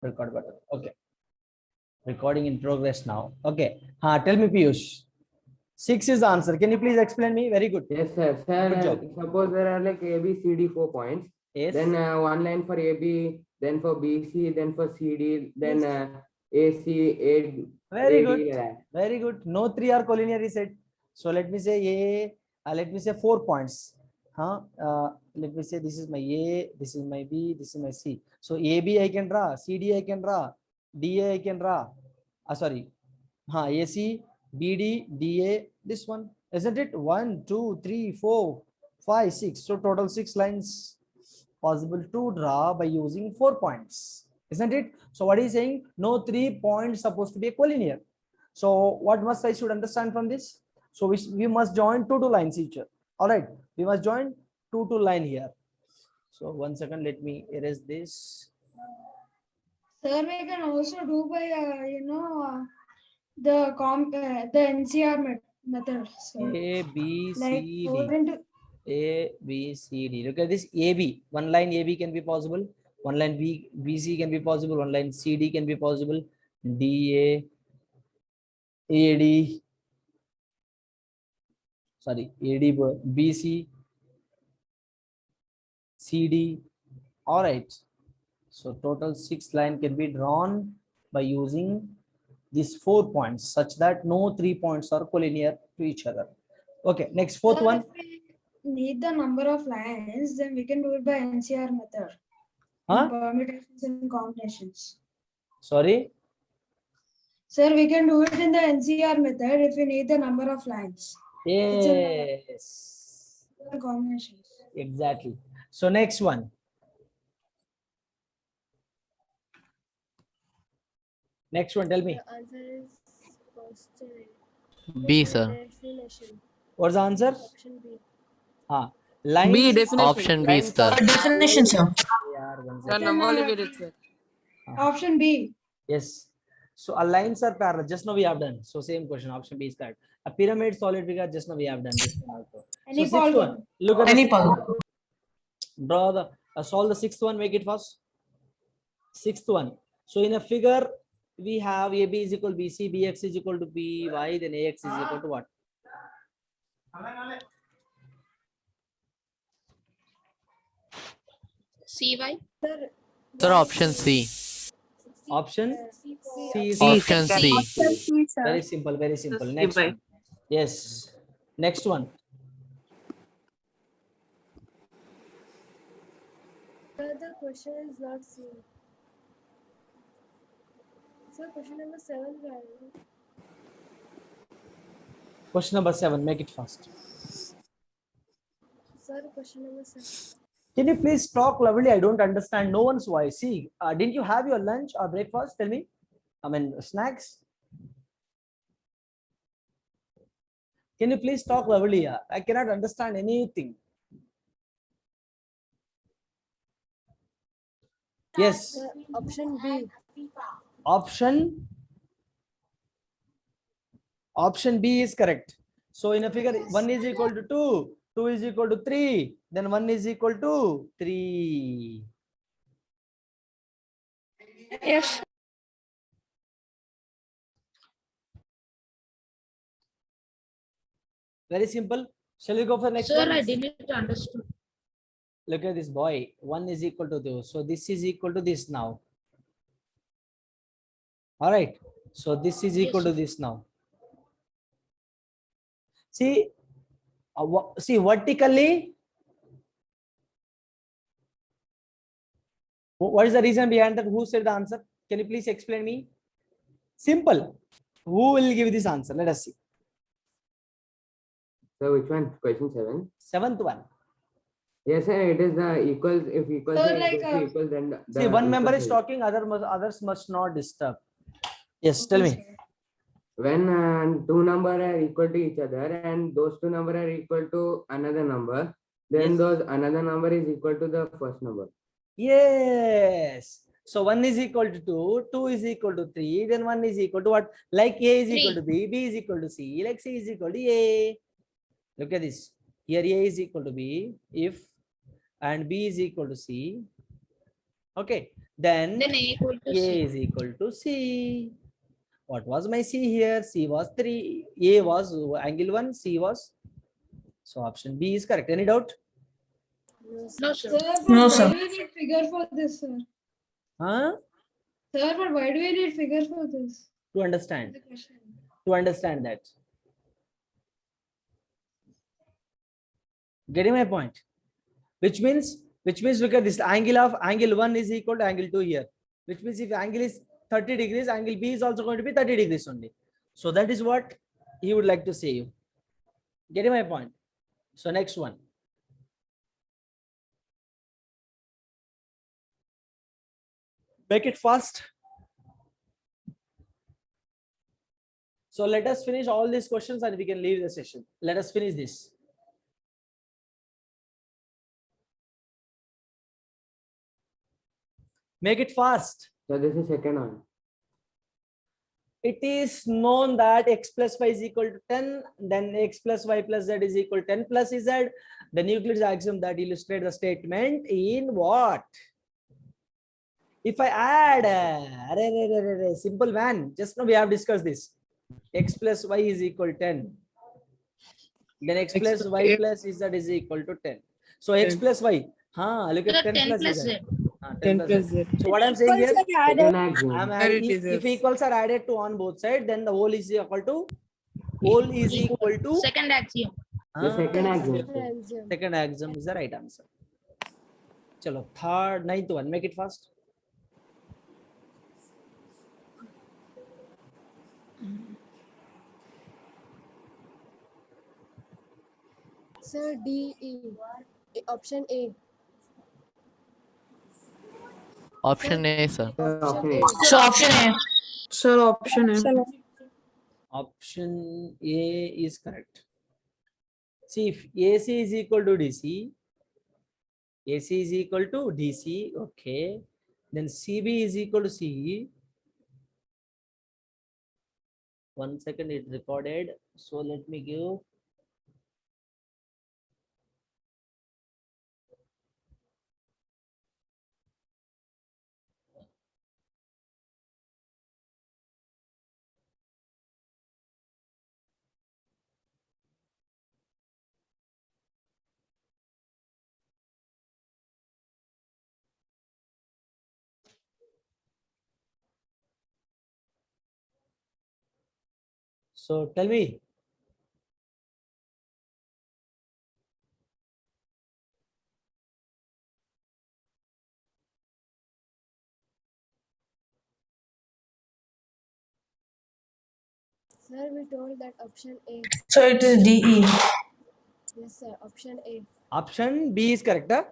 record button. Okay. Recording in progress now. Okay. Tell me, Piyush. 6 is the answer. Can you please explain me? Very good. Yes, sir. Sir, Good job. suppose there are like A, B, C, D 4 points. Yes. Then one line for AB, then for BC, then for CD, then AC, AD. Very AD, good. like that. Very good. No 3 are collinearly set. So let me say A. Let me say 4 points. Let me say this is my A, this is my B, this is my C. So AB I can draw, CD I can draw, DA I can draw. Sorry. AC, BD, DA, this one. Isn't it? 1, 2, 3, 4, 5, 6. So total 6 lines possible to draw by using 4 points. Isn't it? So what is saying? No 3 points supposed to be a collinear. So what must I should understand from this? So we must join two lines each other. All right, we must join two line here. So 1 second, let me erase this. Sir, we can also do by the NCR method. So A B like C 4 D. into A B C D. Look at this. AB. One line AB can be possible. One line BC can be possible. One line CD can be possible. DA, AD. Sorry, AD, BC, CD. All right. So total 6 line can be drawn by using these 4 points, such that no 3 points are collinear to each other. Okay, next fourth Sir, one. if we need the number of lines, then we can do it by NCR method. Permutations and combinations. Sorry. Sir, we can do it in the NCR method if we need the number of lines. Yes. Combinations. Exactly. So next one. Next one, tell me. The answer is question B, sir. Definition. What's the answer? Option B. Lines. B, definition. Option B, Lines sir. are Definition, sir. parallel. Number will be it, sir. Option B. Yes. So our lines are parallel. Just now we have done. So same question. Option B is correct. A pyramid solid figure. Just now we have done this one also. Any So sixth one. Look at Any the polygon. draw the solve the sixth one. Make it fast. Sixth one. So in a figure we have AB is equal to BC, BX is equal to BY, then AX is equal to what? CY. Sir, option C. Option C is Option correct. C. Very simple, very simple. Next one. Yes. Next one. The question is not seen. Sir, question number 7. Question number 7. Make it fast. Sir, question number 7. Can you please talk loudly? I don't understand. No one's voice. See, didn't you have your lunch or breakfast? Tell me. I mean, snacks. Can you please talk loudly? I cannot understand anything. Yes. Option B. Option B is correct. So in a figure, 1 is equal to 2, 2 is equal to 3, then 1 is equal to 3. Yes. Very simple. Shall we go for next Sir, one? I didn't understand. Look at this boy. 1 is equal to 2. So this is equal to this now. All right. So this is equal to this now. See, see vertically. What is the reason behind that? Who said the answer? Can you please explain me? Simple. Who will give this answer? Let us see. So which one? Question 7. Seventh one. Yes, sir. It is the equals. If equals So are like, equals to equals, then the See, one member equals is will- talking, others must not disturb. Yes, tell me. When two numbers are equal to each other and those two numbers are equal to another number, then Yes. those another number is equal to the first number. Yes. So 1 is equal to 2, 2 is equal to 3, then 1 is equal to what? Like A is equal to B, B is equal to C, like C is equal to A. Look at this. Here A is equal to B if and B is equal to C. Okay, then Then A equal to A C. is equal to C. What was my C here? C was 3. A was angle 1, C was. So option B is correct. Any doubt? No, sir. Sir, but No, why sir. do we need figure for this, sir? Huh? Sir, but why do we need figure for this? To understand. The question. To understand that. Getting my point? Which means look at this, angle of angle 1 is equal to angle 2 here. Which means if angle is 30 degrees, angle B is also going to be 30 degrees only. So that is what he would like to say you. Getting my point? So next one. Make it fast. So let us finish all these questions and we can leave the session. Let us finish this. Make it fast. So this is second one. It is known that x plus y is equal to 10, then x plus y plus z is equal to 10 plus z. The Euclid's axiom that illustrates the statement in what? If I add, simple man, just now we have discussed this. X plus y is equal to 10. Then x plus y plus z is equal to 10. So x plus y, look at Sir, 10 plus plus z. Z. 10 plus z. So what I'm saying here, Second axiom. I'm There adding, it is, if yes. equals are added to on both sides, then the whole is equal to Second axiom. The second axiom. Axiom. second axiom is the right answer. Chalo, third, ninth one, make it fast. Sir, D, E. Option A. Option A, sir. Option A. So option A. Sir, option A. Option A is correct. See, if AC is equal to DC, AC is equal to DC, okay. Then CB is equal to CE. 1 second, it's recorded. So let me give. So tell me. Sir, we told that option A. So it is DE. Yes, sir. Option A. Option B is correct. Huh?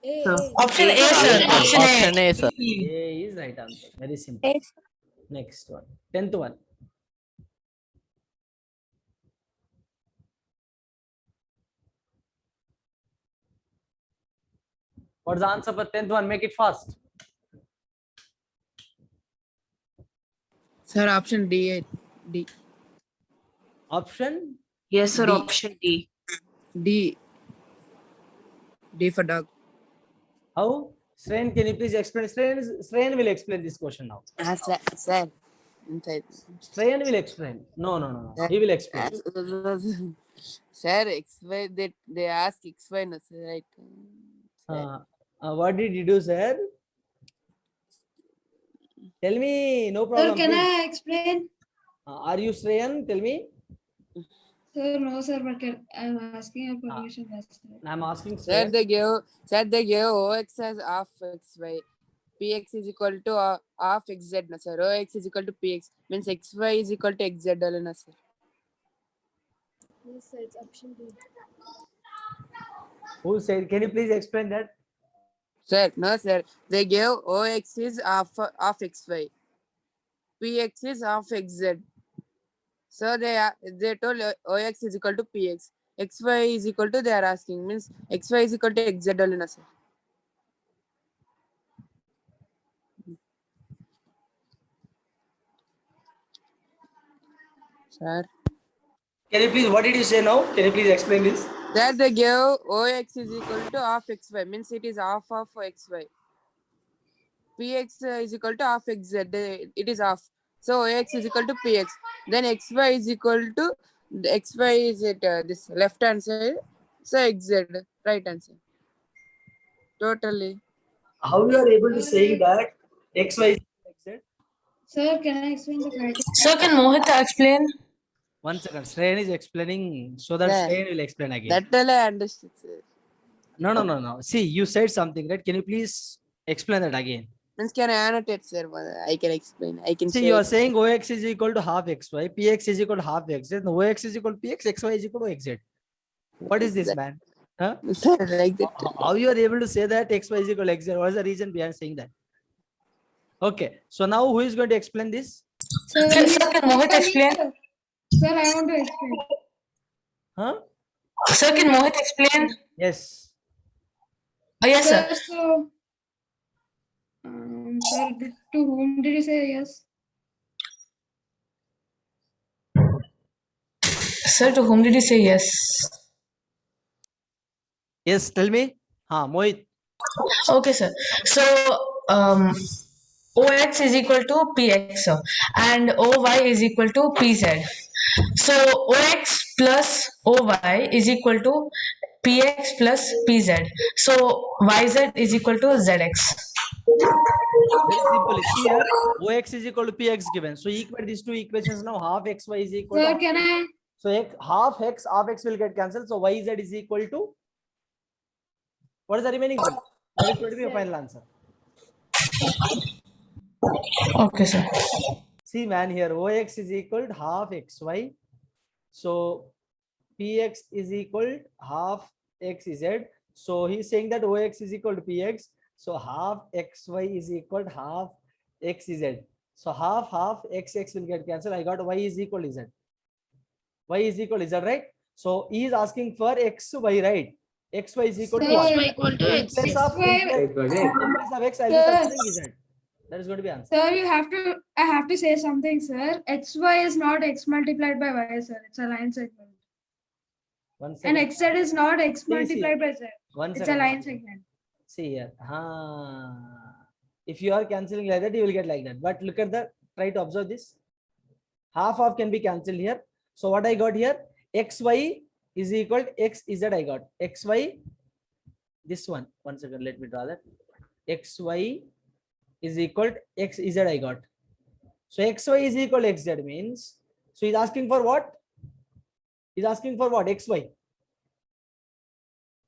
A. Sir. A. Option A, sir. Option A. Option A, sir. A is right answer. Very simple. Next one. 10th one. What's the answer for 10th one? Make it fast. Sir, option D. D. Option Yes, sir. D. Option D. D. D for dog. how? Sren, can you please explain? Sren will explain this question now. Sir, inside. Sren will explain. No. He will explain. Sir, XY, they ask XY, no, sir, right? What did you do, sir? Tell me. No Sir, problem. can please. I explain? Are you Sreyan? Tell me. Sir, no, sir, but I'm asking a permission. That's it. I'm asking Sir, Sreyan. they give OX as half XY. PX is equal to half XZ, no, sir. OX is equal to PX. Means XY is equal to XZ, no, sir. Yes, sir. It's option D. Who said? Can you please explain that? Sir, no, sir. They gave OX is half XY. PX is half XZ. So they told OX is equal to PX. XY is equal to, they are asking, means XY is equal to XZ only, na, sir. Sir. Can you please? What did you say now? Can you please explain this? That they gave OX is equal to half XY, means it is half of XY. px is equal to half xz. It is half. So ax is equal to px. Then xy is equal to the xy is at this left hand side. So xz right hand side. Totally. How you are able to say that x, y, z? Sir, can I explain the criteria? Sir, can Mohit explain? 1 second. Shreyan is explaining, so that Yeah. Shreyan will explain again. That all I understood, sir. No. See, you said something, right? Can you please explain that again? Means can I annotate, sir? I can explain. I can See, say. you are saying OX is equal to half XY, PX is equal to half XZ, and OX is equal to PX, XY is equal to XZ. What is this, man? Huh? Sir, like that. How you are able to say that XY is equal to XZ? What is the reason behind saying that? Okay, so now who is going to explain this? Sir, Sir, can Mohit explain? Sir, I want to explain. Huh? Sir, can Mohit explain? Yes. Oh, yes, sir. So, sir, to whom did you say yes? Sir, to whom did you say yes? Yes, tell me. Mohit. Okay, sir. So, OX is equal to PX, sir, and OY is equal to PZ. So, OX plus OY is equal to PX plus PZ. So, YZ is equal to ZX. Very simple. See here, OX is equal to PX given. So equate these two equations now. Half XY is equal Sir, to. can I? So half X will get cancelled. So YZ is equal to. What is the remaining one? That is going to be your final answer. Okay, sir. See, man, here OX is equal to half XY. So PX is equal to half XZ. So he's saying that OX is equal to PX. So half XY is equal to half XZ. So half XX will get cancelled. I got Y is equal to Z. Y is equal to Z, right? So he is asking for XY, right? XY is equal to what? Sir, equal to In x. place of XY. Equal to in X. place of X, I'll be substituting Z. That is going to be answer. Sir, I have to say something, sir. XY is not X multiplied by Y, sir. It's a line segment. 1 And second. XZ is not X See, multiplied by Z. 1 It's a second. line segment. See here. If you are cancelling like that, you will get like that. But look at the, try to observe this. Half can be cancelled here. So what I got here? XY is equal to XZ I got. XY, this one. 1 second, let me draw that. XY is equal to XZ I got. So XY is equal to XZ means, so he's asking for what? He's asking for what? XY.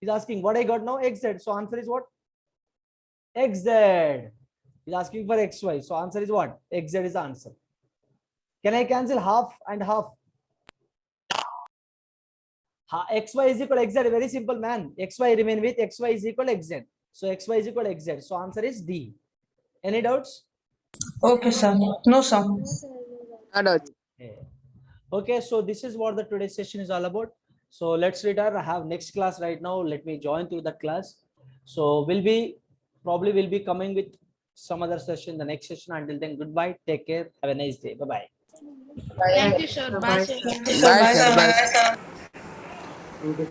He's asking what I got now? XZ. So answer is what? XZ. He's asking for XY. So answer is what? XZ is the answer. Can I cancel half and half? XY is equal to XZ. Very simple, man. XY remain with XY is equal to XZ. So XY is equal to XZ. So answer is D. Any doubts? Okay, sir. No, sir. No, sir. No, No doubt. Okay, so this is what the today's session is all about. So let's retire. I have next class right now. Let me join through that class. So we'll be coming with some other session, the next session. Until then, goodbye. Take care. Have a nice day. Bye-bye. Thank you, sir. Bye, sir. Bye, sir. Bye. Thank you.